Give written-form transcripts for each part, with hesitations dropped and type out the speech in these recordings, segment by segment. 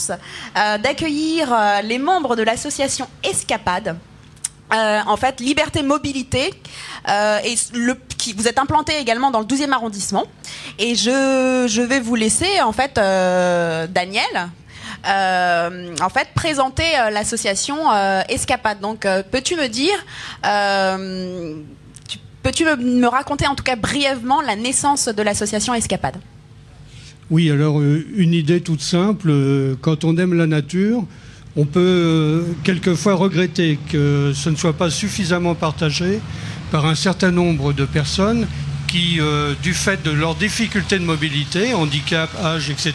chance d'accueillir les membres de l'association Escapade. En fait, Liberté Mobilité, vous êtes implanté également dans le 12e arrondissement. Et je vais vous laisser, en fait, Daniel, en fait, présenter l'association Escapade. Donc, peux-tu me dire, peux-tu me raconter, en tout cas brièvement, la naissance de l'association Escapade? Oui, alors, une idée toute simple, quand on aime la nature, on peut quelquefois regretter que ce ne soit pas suffisamment partagé par un certain nombre de personnes qui, du fait de leurs difficultés de mobilité, handicap, âge, etc.,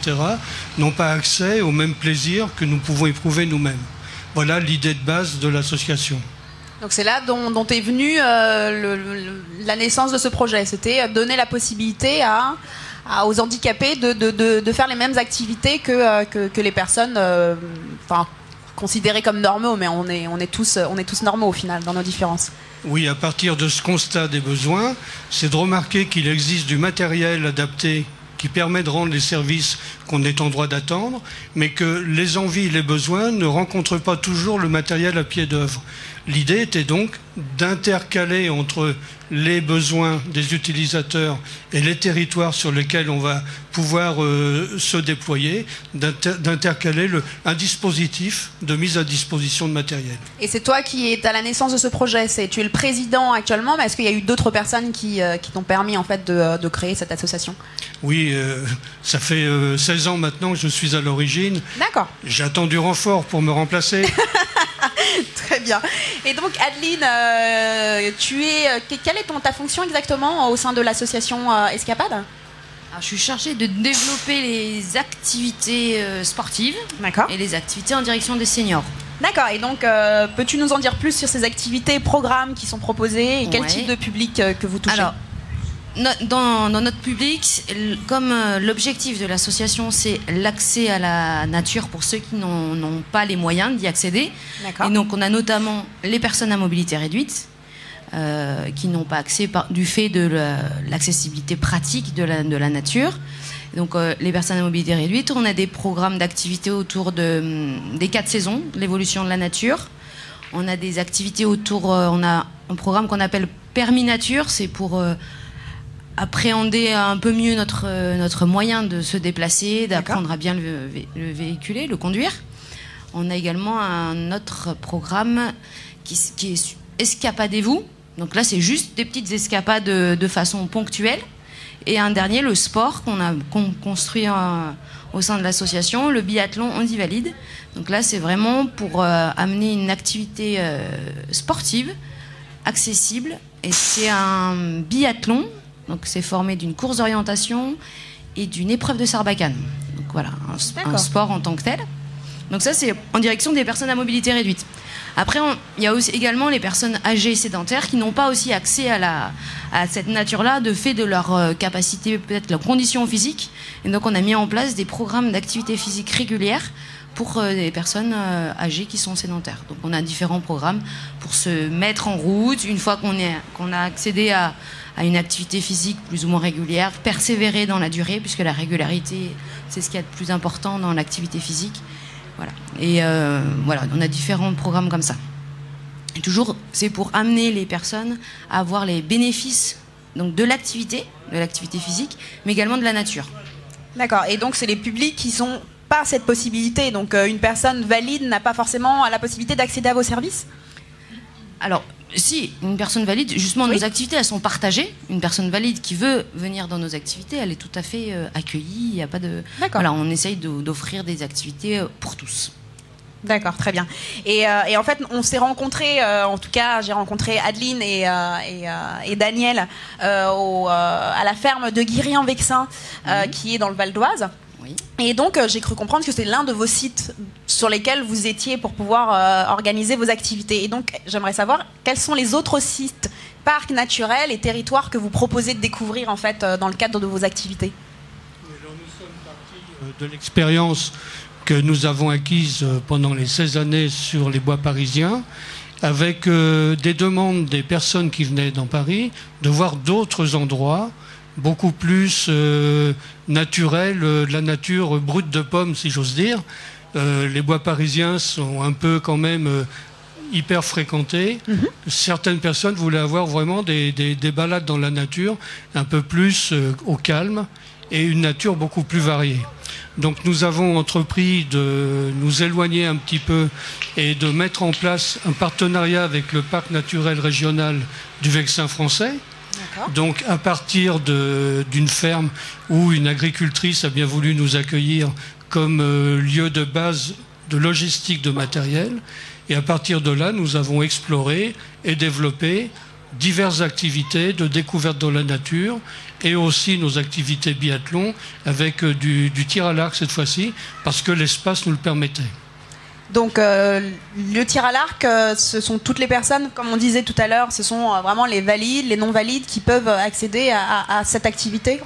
n'ont pas accès au même plaisir que nous pouvons éprouver nous-mêmes. Voilà l'idée de base de l'association. Donc c'est là dont est venue la naissance de ce projet. C'était donner la possibilité aux handicapés de faire les mêmes activités que les personnes... considérés comme normaux, mais on est tous normaux au final dans nos différences. Oui, à partir de ce constat des besoins, c'est de remarquer qu'il existe du matériel adapté qui permet de rendre les services qu'on est en droit d'attendre, mais que les envies et les besoins ne rencontrent pas toujours le matériel à pied d'œuvre. L'idée était donc d'intercaler entre les besoins des utilisateurs et les territoires sur lesquels on va pouvoir se déployer, d'intercaler un dispositif de mise à disposition de matériel. Et c'est toi qui es à la naissance de ce projet, tu es le président actuellement, mais est-ce qu'il y a eu d'autres personnes qui t'ont permis en fait de créer cette association? Oui, ça fait 16 ans maintenant que je suis à l'origine. D'accord. J'attends du renfort pour me remplacer. Très bien. Et donc Adeline, quelle est ta fonction exactement au sein de l'association Escapade? Alors, je suis chargée de développer les activités sportives et les activités en direction des seniors. D'accord, et donc peux-tu nous en dire plus sur ces activités et programmes qui sont proposés et quel type de public que vous touchez? Alors, dans notre public, comme l'objectif de l'association, c'est l'accès à la nature pour ceux qui n'ont pas les moyens d'y accéder. Et donc, on a notamment les personnes à mobilité réduite qui n'ont pas accès du fait de l'accessibilité pratique de la nature. Et donc, les personnes à mobilité réduite, on a des programmes d'activités autour des 4 saisons, de l'évolution de la nature. On a des activités autour... on a un programme qu'on appelle Permis Nature, c'est pour... appréhender un peu mieux notre moyen de se déplacer, d'apprendre à bien le véhiculer, le conduire. On a également un autre programme qui est Escapadez-vous. Donc là, c'est juste des petites escapades de façon ponctuelle. Et un dernier, le sport qu'on construit au sein de l'association, le biathlon On dit valide. Donc là, c'est vraiment pour amener une activité sportive, accessible. Et c'est un biathlon. Donc c'est formé d'une course d'orientation et d'une épreuve de sarbacane. Donc voilà, un sport en tant que tel. Donc ça, c'est en direction des personnes à mobilité réduite. Après, il y a aussi également les personnes âgées et sédentaires qui n'ont pas aussi accès à cette nature-là de fait de leur capacité, peut-être leur condition physique. Et donc on a mis en place des programmes d'activité physique régulières pour des personnes âgées qui sont sédentaires. Donc on a différents programmes pour se mettre en route une fois qu'on a accédé à une activité physique plus ou moins régulière, persévérer dans la durée, puisque la régularité, c'est ce qu'il y a de plus important dans l'activité physique. Voilà. Et voilà, on a différents programmes comme ça. Et toujours, c'est pour amener les personnes à avoir les bénéfices donc, de l'activité physique, mais également de la nature. D'accord, et donc c'est les publics qui n'ont pas cette possibilité. Donc une personne valide n'a pas forcément la possibilité d'accéder à vos services? Alors, si, une personne valide, justement, nos activités, elles sont partagées. Une personne valide qui veut venir dans nos activités, elle est tout à fait accueillie. Il n'y a pas de... Voilà, on essaye d'offrir des activités pour tous. D'accord, très bien. Et en fait, on s'est rencontrés, en tout cas, j'ai rencontré Adeline et Daniel à la ferme de Guiry-en-Vexin, qui est dans le Val d'Oise. Oui. Et donc, j'ai cru comprendre que c'est l'un de vos sites sur lesquels vous étiez pour pouvoir organiser vos activités. Et donc, j'aimerais savoir quels sont les autres sites, parcs naturels et territoires que vous proposez de découvrir en fait dans le cadre de vos activités. Alors, nous sommes partis de l'expérience que nous avons acquise pendant les 16 années sur les bois parisiens, avec des demandes des personnes qui venaient dans Paris de voir d'autres endroits beaucoup plus naturels, de la nature brute de pommes, si j'ose dire, les bois parisiens sont un peu quand même hyper fréquentés. Certaines personnes voulaient avoir vraiment des balades dans la nature, un peu plus au calme, et une nature beaucoup plus variée. Donc nous avons entrepris de nous éloigner un petit peu et de mettre en place un partenariat avec le parc naturel régional du Vexin français. Donc à partir d'une ferme où une agricultrice a bien voulu nous accueillir comme lieu de base de logistique de matériel. Et à partir de là, nous avons exploré et développé diverses activités de découverte dans la nature et aussi nos activités biathlon avec du tir à l'arc cette fois-ci parce que l'espace nous le permettait. Donc le tir à l'arc, ce sont toutes les personnes, comme on disait tout à l'heure, ce sont vraiment les valides, les non-valides qui peuvent accéder à cette activité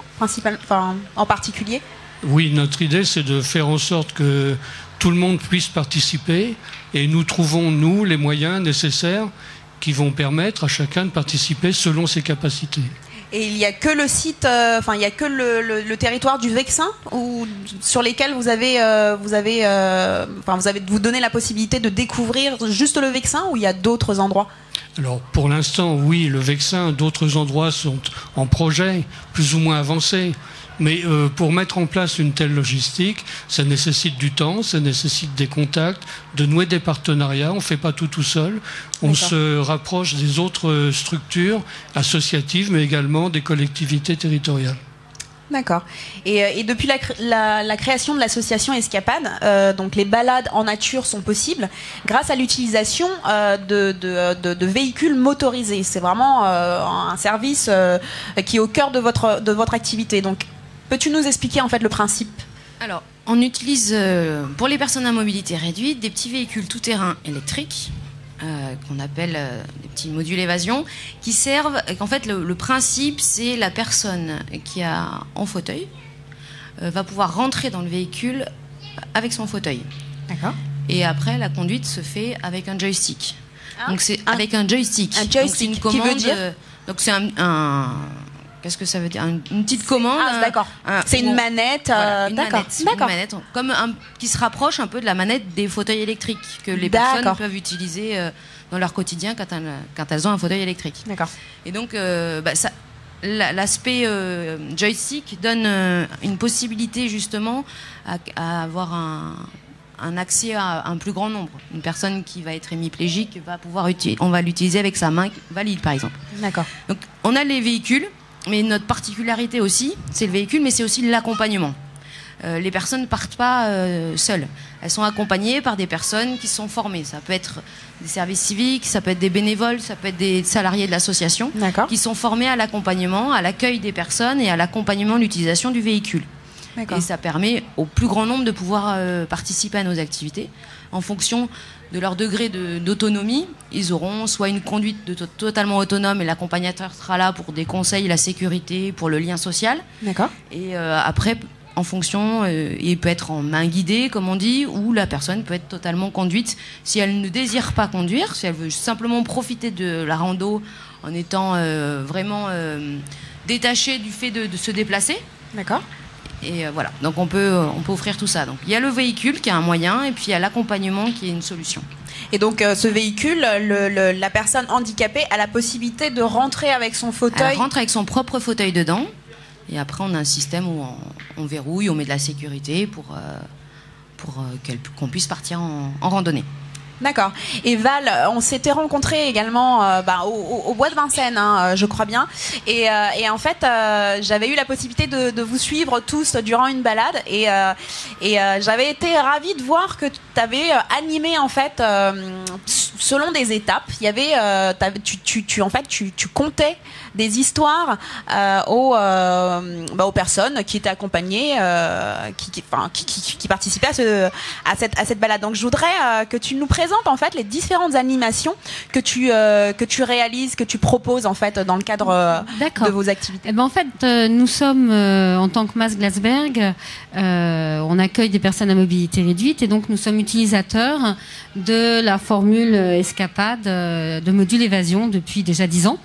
en particulier. Oui, notre idée c'est de faire en sorte que tout le monde puisse participer et nous trouvons, nous, les moyens nécessaires qui vont permettre à chacun de participer selon ses capacités. Et il n'y a que le site, il n'y a que le territoire du Vexin sur lesquels vous donnez la possibilité de découvrir juste le Vexin ou il y a d'autres endroits? Alors pour l'instant, oui, le Vexin, d'autres endroits sont en projet, plus ou moins avancés. Mais pour mettre en place une telle logistique, ça nécessite du temps, ça nécessite des contacts, de nouer des partenariats. On ne fait pas tout seul. On se rapproche des autres structures associatives, mais également des collectivités territoriales. D'accord. Et depuis la création de l'association Escapade, donc les balades en nature sont possibles grâce à l'utilisation de véhicules motorisés. C'est vraiment un service qui est au cœur de votre activité. Donc, peux-tu nous expliquer en fait le principe? Alors, on utilise pour les personnes à mobilité réduite des petits véhicules tout-terrain électriques qu'on appelle des petits modules évasion qui servent. En fait, le principe, c'est la personne qui a en fauteuil va pouvoir rentrer dans le véhicule avec son fauteuil. D'accord. Et après, la conduite se fait avec un joystick. Donc c'est avec un joystick. Un joystick. C'est une commande. Qui veut dire donc c'est qu'est-ce que ça veut dire? Une petite commande. Ah, d'accord. C'est une manette. Voilà, d'accord. Une manette, qui se rapproche un peu de la manette des fauteuils électriques que les personnes peuvent utiliser dans leur quotidien quand elles ont un fauteuil électrique. D'accord. Et donc, l'aspect joystick donne une possibilité justement à avoir un accès à un plus grand nombre. Une personne qui va être hémiplégique on va l'utiliser avec sa main valide, par exemple. D'accord. Donc, on a les véhicules. Mais notre particularité aussi, c'est le véhicule, mais c'est aussi l'accompagnement. Les personnes ne partent pas seules. Elles sont accompagnées par des personnes qui sont formées. Ça peut être des services civiques, ça peut être des bénévoles, ça peut être des salariés de l'association qui sont formés à l'accompagnement, à l'accueil des personnes et à l'accompagnement de l'utilisation du véhicule. Et ça permet au plus grand nombre de pouvoir participer à nos activités en fonction de leur degré d'autonomie. Ils auront soit une conduite totalement autonome et l'accompagnateur sera là pour des conseils, la sécurité, pour le lien social. D'accord. Et après, en fonction, il peut être en main guidée, comme on dit, ou la personne peut être totalement conduite si elle ne désire pas conduire, si elle veut simplement profiter de la rando en étant vraiment détachée du fait de se déplacer. D'accord. Et voilà, donc on peut offrir tout ça. Donc il y a le véhicule qui est un moyen et puis il y a l'accompagnement qui est une solution. Et donc ce véhicule, la personne handicapée a la possibilité de rentrer avec son fauteuil. Elle rentre avec son propre fauteuil dedans et après on a un système où on verrouille, on met de la sécurité pour qu'on puisse partir en randonnée. D'accord. Et Val, on s'était rencontrés également au Bois de Vincennes, je crois bien. Et en fait, j'avais eu la possibilité de vous suivre tous durant une balade. Et j'avais été ravie de voir que tu avais animé, en fait, selon des étapes. Il y avait, tu comptais des histoires aux personnes qui étaient accompagnées, qui participaient à cette balade. Donc je voudrais que tu nous présentes en fait les différentes animations que tu réalises, que tu proposes en fait dans le cadre de vos activités. Eh ben, en fait, nous sommes en tant que MAS Glasberg, on accueille des personnes à mobilité réduite et donc nous sommes utilisateurs de la formule Escapade de module évasion depuis déjà 10 ans.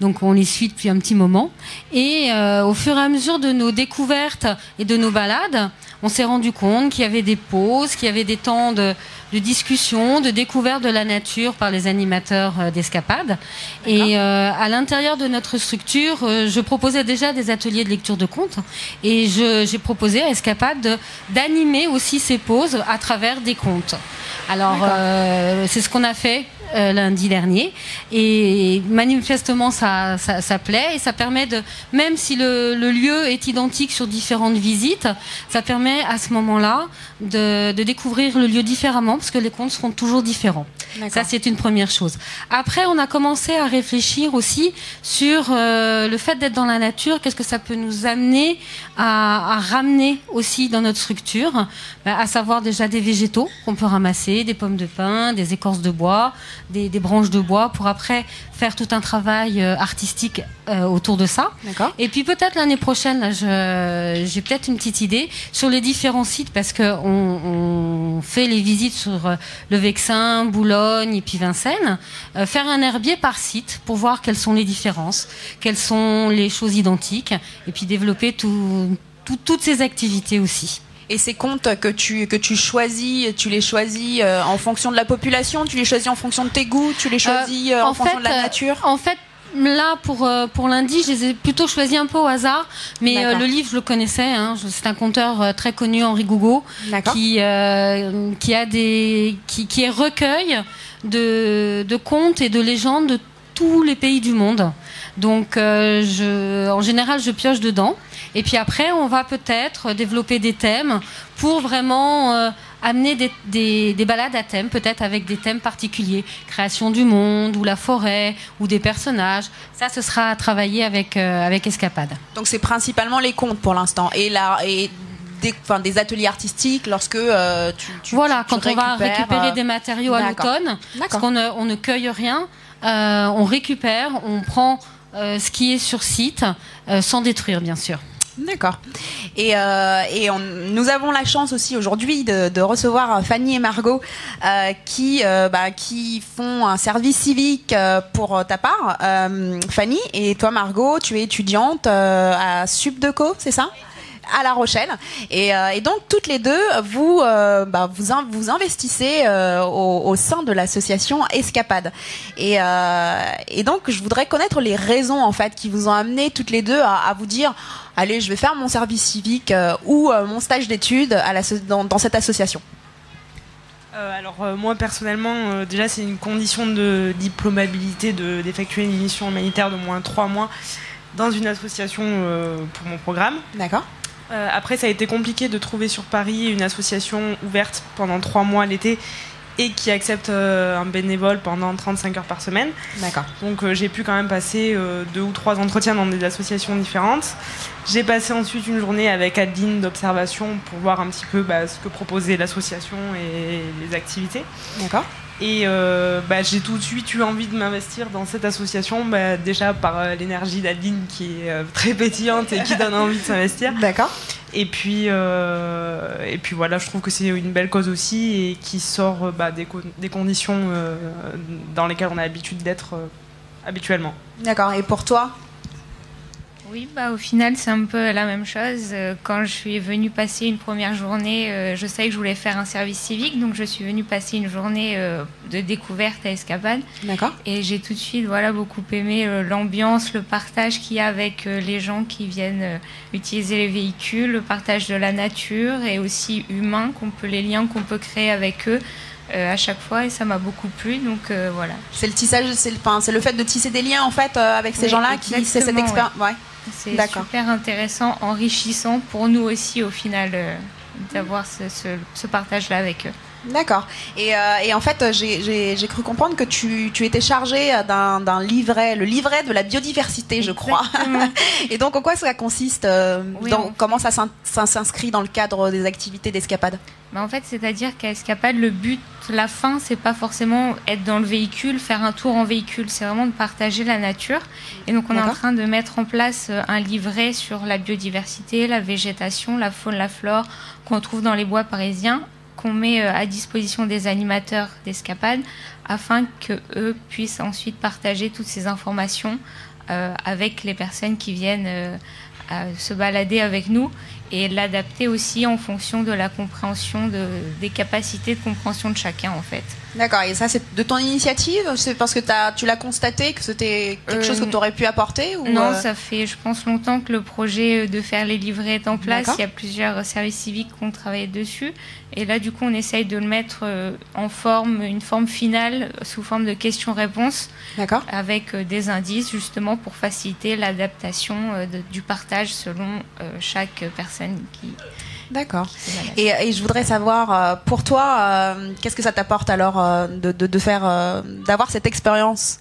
Donc on les suit depuis un petit moment. Et au fur et à mesure de nos découvertes et de nos balades, on s'est rendu compte qu'il y avait des pauses, qu'il y avait des temps de discussion, de découverte de la nature par les animateurs d'escapades. Et à l'intérieur de notre structure, je proposais déjà des ateliers de lecture de contes. Et j'ai proposé à Escapades d'animer aussi ces pauses à travers des contes. Alors, c'est ce qu'on a fait lundi dernier, et manifestement ça plaît, et ça permet de, même si le lieu est identique sur différentes visites, ça permet à ce moment-là de découvrir le lieu différemment, parce que les contes seront toujours différents. Ça, c'est une première chose. Après, on a commencé à réfléchir aussi sur le fait d'être dans la nature, qu'est-ce que ça peut nous amener à ramener aussi dans notre structure, à savoir déjà des végétaux qu'on peut ramasser, des pommes de pin, des écorces de bois, des branches de bois, pour après faire tout un travail artistique autour de ça. Et puis peut-être l'année prochaine, là, j'ai peut-être une petite idée sur les différents sites, parce qu'on fait les visites sur le Vexin, Boulogne et puis Vincennes, faire un herbier par site pour voir quelles sont les différences, quelles sont les choses identiques, et puis développer toutes ces activités aussi. Et ces contes que tu choisis, tu les choisis en fonction de la population, tu les choisis en fonction de tes goûts, tu les choisis en fonction de la nature? En fait, là, pour lundi, je les ai plutôt choisis un peu au hasard, mais le livre, je le connaissais. C'est un conteur très connu, Henri Gougaud, qui est recueil de contes et de légendes de tous les pays du monde. Donc, en général, je pioche dedans. Et puis après, on va peut-être développer des thèmes pour vraiment amener des balades à thème, peut-être avec des thèmes particuliers. Création du monde, ou la forêt, ou des personnages. Ça, ce sera à travailler avec Escapades. Donc, c'est principalement les contes pour l'instant. Et des ateliers artistiques lorsque quand on va récupérer des matériaux à l'automne, parce qu'on ne cueille rien, on récupère, on prend ce qui est sur site, sans détruire, bien sûr. D'accord. Et nous avons la chance aussi aujourd'hui de recevoir Fanny et Margot qui font un service civique pour ta part. Fanny, et toi Margot, tu es étudiante à Subdeco, c'est ça ? À La Rochelle, et donc toutes les deux vous investissez au sein de l'association Escapades, et donc je voudrais connaître les raisons en fait qui vous ont amené toutes les deux à vous dire allez, je vais faire mon service civique ou mon stage d'études dans cette association. Moi personnellement, déjà c'est une condition de diplômabilité d'effectuer une mission humanitaire de moins 3 mois dans une association pour mon programme. D'accord. Après, ça a été compliqué de trouver sur Paris une association ouverte pendant 3 mois l'été et qui accepte un bénévole pendant 35 heures par semaine. D'accord. Donc j'ai pu quand même passer 2 ou 3 entretiens dans des associations différentes. J'ai passé ensuite une journée avec Adeline d'observation pour voir un petit peu ce que proposait l'association et les activités. D'accord. Et j'ai tout de suite eu envie de m'investir dans cette association, déjà par l'énergie d'Adeline qui est très pétillante et qui donne envie de s'investir. D'accord. Et puis voilà, je trouve que c'est une belle cause aussi et qui sort des conditions dans lesquelles on a l'habitude d'être habituellement. D'accord. Et pour toi ? Oui, au final, c'est un peu la même chose. Quand je suis venue passer une première journée, je savais que je voulais faire un service civique, donc je suis venue passer une journée de découverte à Escapades. D'accord. Et j'ai tout de suite beaucoup aimé l'ambiance, le partage qu'il y a avec les gens qui viennent utiliser les véhicules, le partage de la nature et aussi humain, les liens qu'on peut créer avec eux. À chaque fois, et ça m'a beaucoup plu, donc voilà. C'est le tissage, c'est le fait de tisser des liens en fait avec ces gens-là qui c'est cette expérience. Ouais. C'est super intéressant, enrichissant pour nous aussi au final d'avoir ce partage-là avec eux. D'accord. Et en fait, j'ai cru comprendre que tu étais chargée d'un livret, le livret de la biodiversité, je crois. Et donc, en quoi ça consiste comment ça s'inscrit dans le cadre des activités d'Escapades ? En fait, c'est-à-dire qu'à Escapades, le but, la fin, c'est pas forcément être dans le véhicule, faire un tour en véhicule, c'est vraiment de partager la nature. Et donc, on est en train de mettre en place un livret sur la biodiversité, la végétation, la faune, la flore qu'on trouve dans les bois parisiens, qu'on met à disposition des animateurs d'Escapades afin qu'eux puissent ensuite partager toutes ces informations avec les personnes qui viennent se balader avec nous et l'adapter aussi en fonction de la compréhension des capacités de compréhension de chacun en fait. D'accord, et ça c'est de ton initiative? C'est parce que tu l'as constaté que c'était quelque chose que tu aurais pu apporter ou Non, ça fait je pense longtemps que le projet de faire les livrets est en place. Il y a plusieurs services civiques qui ont travaillé dessus et là du coup on essaye de le mettre en forme, une forme finale sous forme de questions-réponses avec des indices justement pour faciliter l'adaptation du partage selon chaque personne qui... D'accord. Et je voudrais savoir, pour toi, qu'est-ce que ça t'apporte alors de faire, d'avoir cette expérience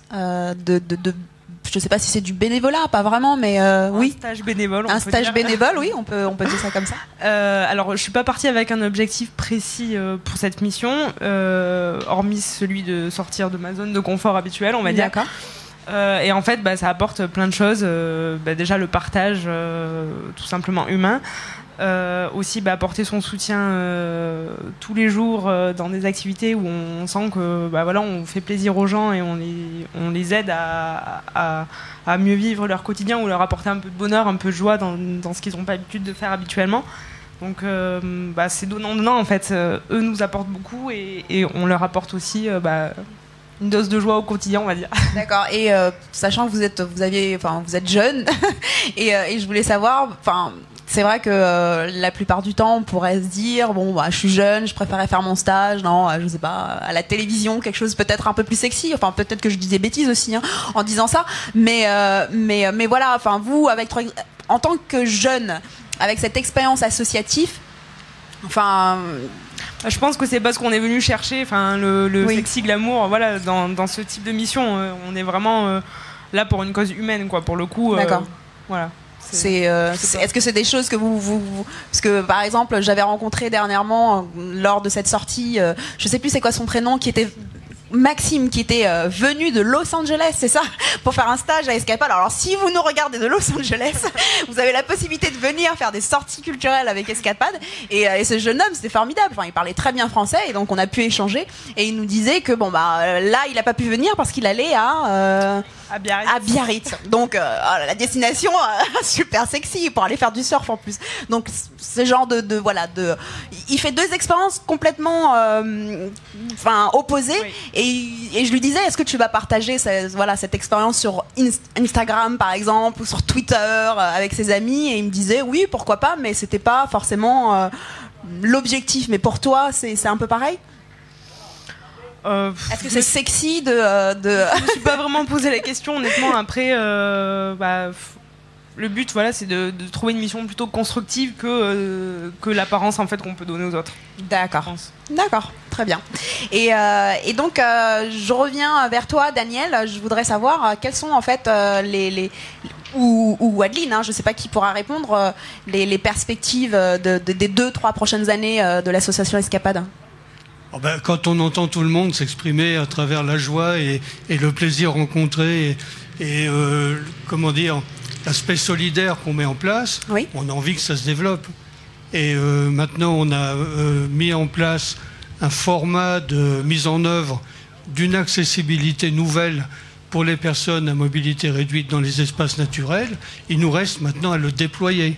je ne sais pas si c'est du bénévolat, pas vraiment, mais oui. Un stage bénévole. Un stage bénévole, oui, on peut dire ça comme ça. Alors, je suis pas partie avec un objectif précis pour cette mission, hormis celui de sortir de ma zone de confort habituelle, on va dire. D'accord. Et en fait, ça apporte plein de choses. Déjà le partage, tout simplement humain. Aussi apporter son soutien tous les jours dans des activités où on sent que on fait plaisir aux gens et on les aide à mieux vivre leur quotidien ou leur apporter un peu de bonheur, un peu de joie dans ce qu'ils n'ont pas l'habitude de faire habituellement. Donc c'est donnant en fait. Eux nous apportent beaucoup et on leur apporte aussi une dose de joie au quotidien, on va dire. D'accord. Et sachant que vous êtes jeune et je voulais savoir, c'est vrai que la plupart du temps, on pourrait se dire je suis jeune, je préférais faire mon stage, je sais pas, à la télévision, quelque chose peut-être un peu plus sexy. Enfin, peut-être que je dis des bêtises aussi en disant ça. Mais voilà. Enfin, vous, en tant que jeune, avec cette expérience associative, je pense que c'est parce qu'on est venu chercher, le sexy glamour, dans ce type de mission, on est vraiment là pour une cause humaine, quoi. Pour le coup. D'accord. Voilà. Est-ce que c'est des choses que vous parce que par exemple j'avais rencontré dernièrement lors de cette sortie, je sais plus c'est quoi son prénom, qui était Maxime, qui était venu de Los Angeles, c'est ça, pour faire un stage à Escapade. Alors si vous nous regardez de Los Angeles, vous avez la possibilité de venir faire des sorties culturelles avec Escapade. Et ce jeune homme, c'était formidable. Il parlait très bien français et donc on a pu échanger. Et il nous disait que là, il a pas pu venir parce qu'il allait à Biarritz. Donc la destination super sexy pour aller faire du surf en plus. Donc ce genre il fait deux expériences complètement opposées. Oui. Et je lui disais, est-ce que tu vas partager cette expérience sur Instagram par exemple ou sur Twitter avec ses amis? Et il me disait oui, pourquoi pas, mais c'était pas forcément l'objectif. Mais pour toi, c'est un peu pareil? Est-ce que c'est sexy de... Je me suis pas vraiment posé la question, honnêtement. Après, le but, c'est de trouver une mission plutôt constructive que l'apparence en fait qu'on peut donner aux autres. D'accord, très bien. Et donc, je reviens vers toi, Daniel. Je voudrais savoir quels sont en fait ou Adeline, je ne sais pas qui pourra répondre, les perspectives des 2-3 prochaines années de l'association Escapade. Quand on entend tout le monde s'exprimer à travers la joie et le plaisir rencontré et l'aspect solidaire qu'on met en place, oui. On a envie que ça se développe. Et maintenant, on a mis en place un format de mise en œuvre d'une accessibilité nouvelle pour les personnes à mobilité réduite dans les espaces naturels. Il nous reste maintenant à le déployer.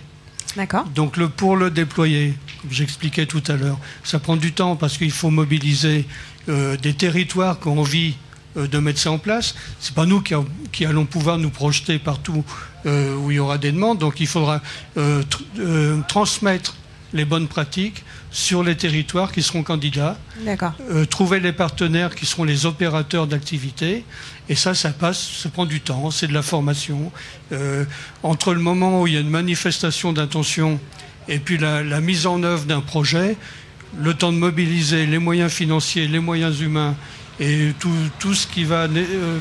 D'accord. Donc pour le déployer, comme j'expliquais tout à l'heure, ça prend du temps parce qu'il faut mobiliser des territoires qui ont envie de mettre ça en place. C'est pas nous qui allons pouvoir nous projeter partout où il y aura des demandes. Donc il faudra transmettre les bonnes pratiques sur les territoires qui seront candidats. D'accord. Trouver les partenaires qui seront les opérateurs d'activité. Et ça prend du temps, c'est de la formation. Entre le moment où il y a une manifestation d'intention et puis la mise en œuvre d'un projet, le temps de mobiliser les moyens financiers, les moyens humains et tout ce qui va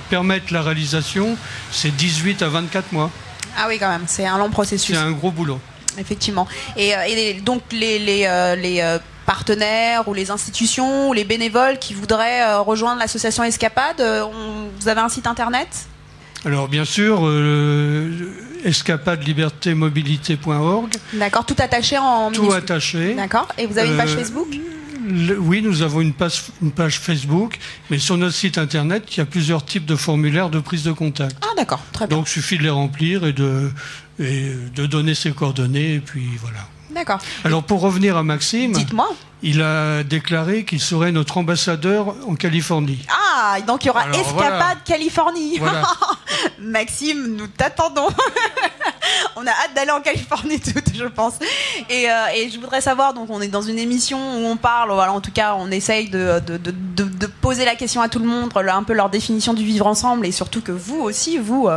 permettre la réalisation, c'est 18 à 24 mois. Ah oui, quand même, c'est un long processus. C'est un gros boulot. Effectivement. Et donc les partenaires ou les institutions ou les bénévoles qui voudraient rejoindre l'association Escapade, vous avez un site internet ? Alors bien sûr, escapadelibertémobilité.org. D'accord, tout attaché en tout attaché. D'accord. Et vous avez une page Facebook ? Oui, nous avons une page Facebook, mais sur notre site internet, il y a plusieurs types de formulaires de prise de contact. Ah d'accord, très bien. Donc il suffit de les remplir et de donner ses coordonnées, et puis voilà. D'accord. Alors pour revenir à Maxime, dites-moi. Il a déclaré qu'il serait notre ambassadeur en Californie. Ah, donc il y aura Alors, Escapade voilà. Californie. Voilà. Maxime, nous t'attendons. On a hâte d'aller en Californie toutes, je pense. Et je voudrais savoir, donc on est dans une émission où on parle, voilà, en tout cas on essaye de poser la question à tout le monde, un peu leur définition du vivre ensemble, et surtout que vous aussi, vous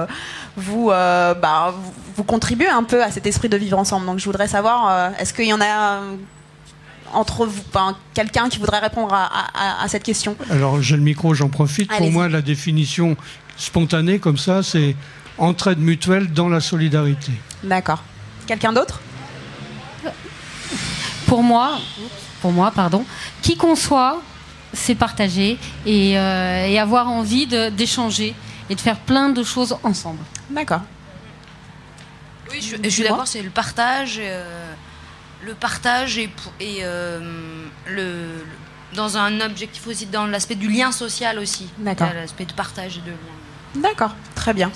contribuez un peu à cet esprit de vivre ensemble. Donc je voudrais savoir, est-ce qu'il y en a entre vous, quelqu'un qui voudrait répondre à cette question? Alors j'ai le micro, j'en profite. Allez-y. Pour moi, la définition spontanée comme ça, c'est entraide mutuelle dans la solidarité. D'accord. Quelqu'un d'autre? Pour moi, qui conçoit, c'est partager et avoir envie d'échanger et de faire plein de choses ensemble. D'accord. Oui, je suis d'accord, c'est le partage. Dans un objectif aussi, dans l'aspect du lien social aussi. D'accord. L'aspect de partage et de lien. D'accord, très bien.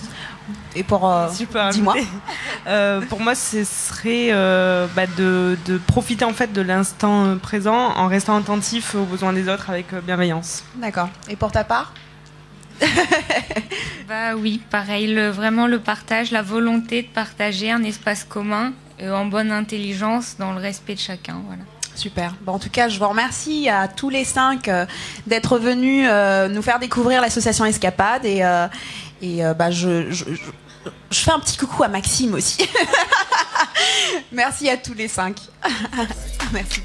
Et pour dis-moi. Pour moi, ce serait de profiter en fait de l'instant présent en restant attentif aux besoins des autres avec bienveillance. D'accord. Et pour ta part? Bah oui, pareil, vraiment le partage, la volonté de partager un espace commun en bonne intelligence, dans le respect de chacun. Voilà. Super. Bon, en tout cas, je vous remercie à tous les 5 d'être venus nous faire découvrir l'association Escapade je fais un petit coucou à Maxime aussi. Merci à tous les 5. Merci.